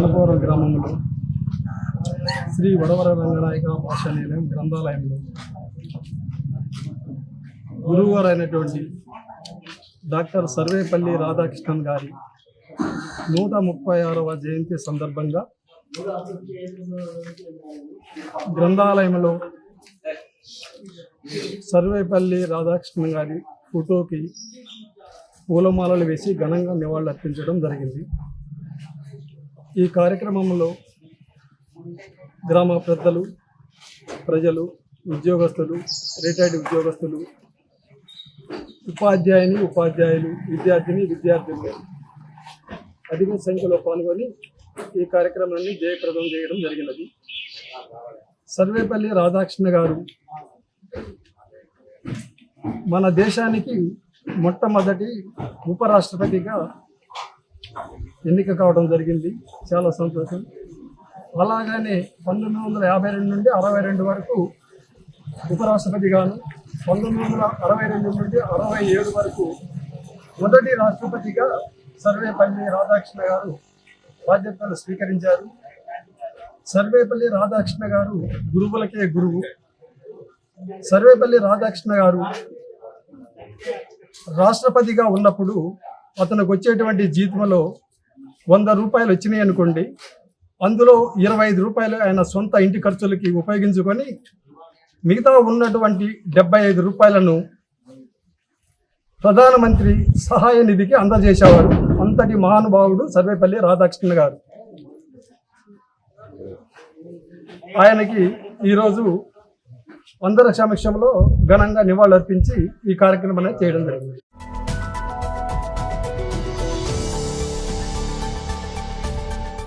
గణపవరం గ్రామంలో శ్రీ వడవర రంగనాయక పాఠశాల గ్రంథాలయంలో గురువుగారు అయినటువంటి డాక్టర్ సర్వేపల్లి రాధాకృష్ణన్ గారి 136వ జయంతి సందర్భంగా గ్రంథాలయంలో సర్వేపల్లి రాధాకృష్ణన్ గారి ఫోటోకి పూలమాలలు వేసి ఘనంగా నివాళులర్పించడం జరిగింది. ఈ కార్యక్రమంలో గ్రామ పెద్దలు, ప్రజలు, ఉద్యోగస్తులు, రిటైర్డ్ ఉద్యోగస్తులు, ఉపాధ్యాయులు, విద్యార్థులు అధిక సంఖ్యలో పాల్గొని ఈ కార్యక్రమాన్ని జయప్రదం చేయడం జరిగినది. సర్వేపల్లి రాధాకృష్ణ గారు మన దేశానికి మొట్టమొదటి ఉపరాష్ట్రపతిగా ఎన్నిక కావడం జరిగింది. చాలా సంతోషం. అలాగనే 1952 నుండి 62 వరకు ఉపరాష్ట్రపతిగాను, 1962 నుండి 67 వరకు మొదటి రాష్ట్రపతిగా సర్వేపల్లి రాధాకృష్ణ గారు బాధ్యతలు స్వీకరించారు. సర్వేపల్లి రాధాకృష్ణ గారు గురువులకే గురువు. సర్వేపల్లి రాధాకృష్ణ గారు రాష్ట్రపతిగా ఉన్నప్పుడు అతనికి వచ్చేటువంటి జీతంలో 100 రూపాయలు వచ్చినాయి అనుకోండి, అందులో 25 రూపాయలు ఆయన సొంత ఇంటి ఖర్చులకి ఉపయోగించుకొని మిగతా ఉన్నటువంటి 75 రూపాయలను ప్రధానమంత్రి సహాయ నిధికి అందజేసేవారు. అంతటి మహానుభావుడు సర్వేపల్లి రాధాకృష్ణ గారు. ఆయనకి ఈరోజు అందరి సమక్షంలో ఘనంగా నివాళులర్పించి ఈ కార్యక్రమాన్ని చేయడం జరిగింది.